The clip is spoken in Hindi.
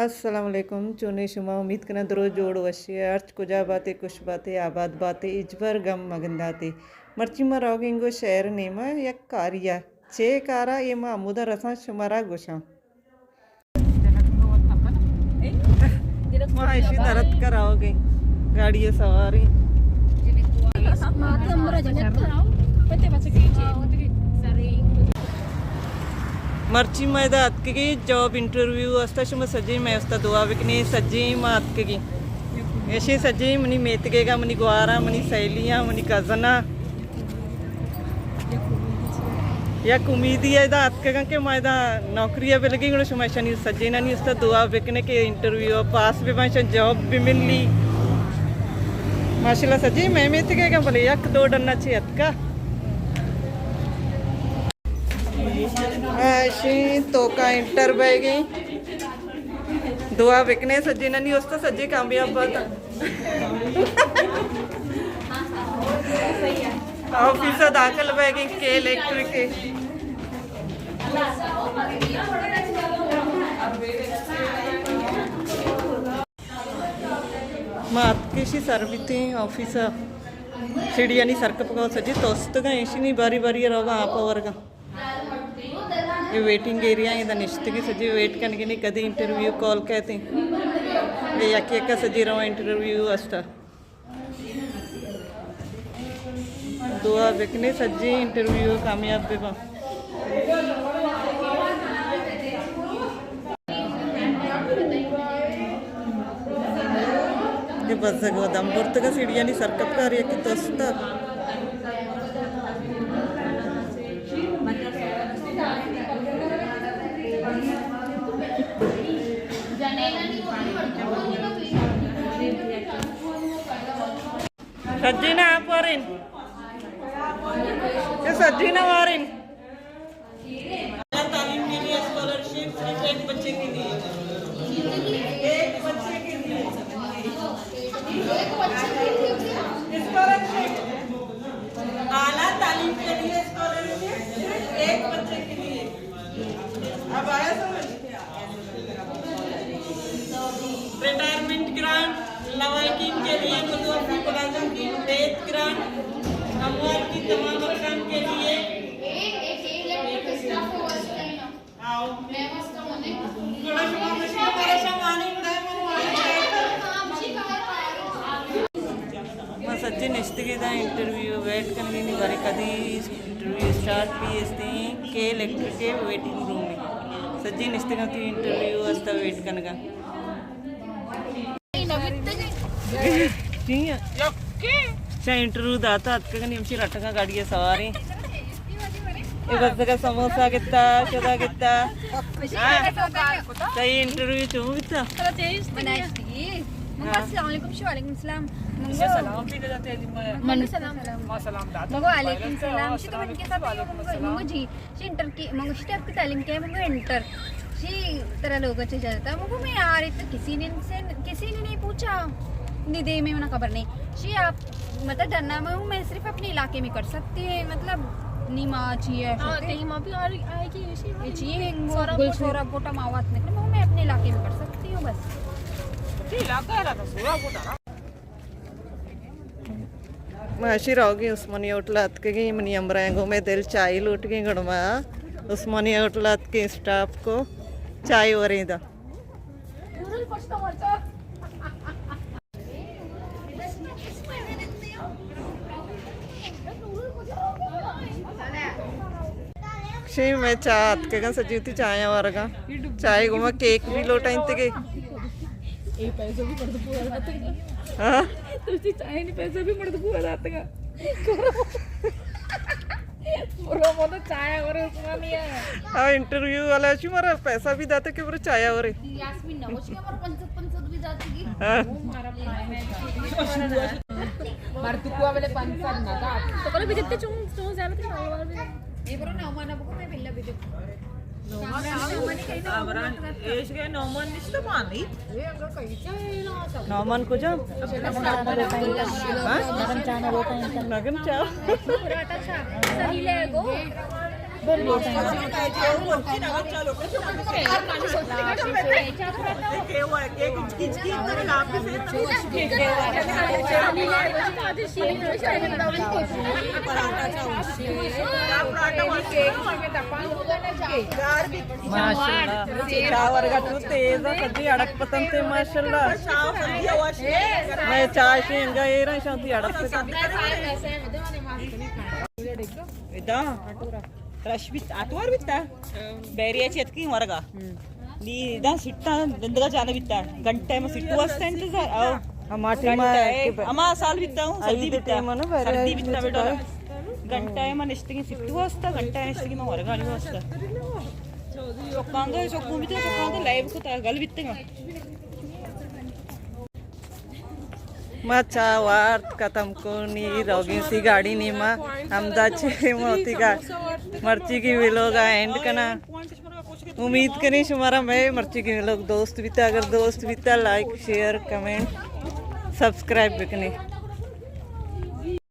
अस्सलामुअलैकुम चुने शुमा उम्मीद करना दरो जोड़ वशी अर्च कुजा बातें कुछ बातें आबाद बातें इजबर गम मगंदाते मर्ची मराओगे इंगो शहर नेमा या कारिया चे कारा ये मामूदा रसा शुमारा गोशा माँ ऐसी दर्द कराओगे गाड़ी सवारी मर्ची मैदा अतकी जॉब इंटरव्यू असता शुम सज्जी मैं उसता दुआ बिकनी सज्जी माँ अतकी ऐसी सज्जी मनी मेतगेगा मनी ग्वारा मनी सहेलियाँ मनी कज़ना या उम्मीदी है इदा अतका के मैदा नौकरी पे लगी गुण शुम ऐसा नहीं सज्जी ना नहीं उसता दुआ बिकने के इंटरव्यू पास भी मैं जॉब भी मिल ली माशाल्लाह सज्जी मैं मेतगेगा बोले यक दो डरना चाहिए अतका ऐसी तो का इंटर बह गई दुआ बिकने सज्जी ना नहीं उसका सज्जी कामयाब बात ऑफिस दाखिल बह गई के इलेक्ट्रिक के मात किसी सर्विथे ऑफिस सीढ़िया नहीं सरक पकाओ सज्जी तोस्त का ऐसी नहीं बारी बारी रहोगा आप वर्गा ये वेटिंग एरिया इधर निश्चित की सजी वेट करने के नहीं कभी इंटरव्यू कॉल कहते हैं ये यक सजी रहा इंटरव्यू अस्ता दुआ बिकने सजी इंटरव्यू कामयाब बेबा ये बस दमपुर का सीढ़िया नहीं सरकप का रही है कि दोस्त सज्जीना आप वारिन ये सज्जीना वारिन तालीम के लिए स्कॉलरशिप सिर्फ एक बच्चे के लिए स्कॉलरशिप आला तालीम के लिए स्कॉलरशिप सिर्फ एक बच्चे के लिए अब आया समझ रिटायरमेंट ग्रांट लवाकिन के लिए मुद्दों मुलाजम की डेथ ग्रांट अमवात की तमाम अकसाम के लिए आओ सच्ची निश्चित इंटरव्यू वेट करने नहीं बारे कभी इंटरव्यू स्टार्ट भी के इलेक्ट्रिक के वेटिंग रूम में सच्ची निश्चित इंटरव्यू अस्ता वेट करने का इंटरव्यू दाता अतका निमशी रटका गाड़ी सवारी बस समोसा कितना शोधा कितना सही इंटरव्यू चुम कितना अस्सलामुअलैकुम वालेकुम सलाम सलाम भी जाते हैं मन सलाम मगो वालेकुम सलाम शी तो मन के साथ मगो जी शी इंटर की मगो शी आपकी तालीम क्या है मगो इंटर शी तरह लोगों से जाता मगो मैं यार इतना किसी ने नहीं पूछा दीदी में ना खबर नहीं शी आप मतलब डरना मैं हूँ मैं सिर्फ अपने इलाके में कर सकती है मतलब नीमा चाहिए नीमा भी आएगी चाहिए गुलशोरा बोटा मावात निकले मैं अपने इलाके में कर सकती हूँ बस माशी रहोगी उस्मानी होटलात के मनी अमराएंगो में दिल चाय लूट गई गड़मा उस्मानी होटलात के स्टाफ को चाय हो रही था मैं चाय के सजीवती चाय वर्गा चाय घुमा केक भी लोटा इंतगे पैसे भी पड़ते पूरा जाते हाँ तुझे चाहे नहीं पैसे भी पड़ते पूरा जाते का पूरा मोटा चाय और उसमें नहीं है हाँ इंटरव्यू वाला अच्छी मारा पैसा भी दाते के पूरे चाय और यास्मीन ना उसके हमारा 500 भी जाती की हमारा मार तू को वाले 500 ना का तो कल भी जितने चुम ज्यादा थे ये बरो ना माना बको मैं बिल्ला भी नौमान को जा लगन चाव सही ले गो चहा वर्गात तेज सध्या अडकपतन ते माशाल्लाह मैं चहा शेंगा ये रहा शांति अडकपतन ಇದ ರಶ್ ಬಿತ್ತ ಆತವಾರ ಬಿತ್ತ ಬೇರೆ ಎತ್ಕಿ ಹೊರಗ ನೀ ಇದ ಸಿಟ್ಟ ದಂದಗ ಜಾನ ಬಿತ್ತ ಗಂಟೆ ಮ ಸಿಟ್ಟು ವಸ್ತ ಅಂತ ಅಮ್ಮ ಸಾಲ್ ಬಿತ್ತ ಸರ್ದಿ ಬಿತ್ತ ಸರ್ದಿ ಬಿತ್ತ ಬೇಡ ಗಂಟೆ ಮ ನೆಸ್ಟಿಗೆ ಸಿಟ್ಟು ವಸ್ತ ಗಂಟೆ ನೆಸ್ಟಿಗೆ ಮ ಹೊರಗ ಅಳಿ ವಸ್ತ ಚೊಕ್ಕಾಂಗ ಚೊಕ್ಕು ಬಿತ್ತ ಚೊಕ್ಕಾಂಗ ಲೈವ್ को गल बित्ते मच्छा वार्त खत्म कोणी रोगी सी गाड़ी नी मा हमदाचे मोती का मर्ची की व्लॉग एंड करना उम्मीद करी तुम्हारा मैं मर्ची की व्लॉग दोस्त बीता अगर दोस्त बीता लाइक शेयर कमेंट सब्सक्राइब भी करनी।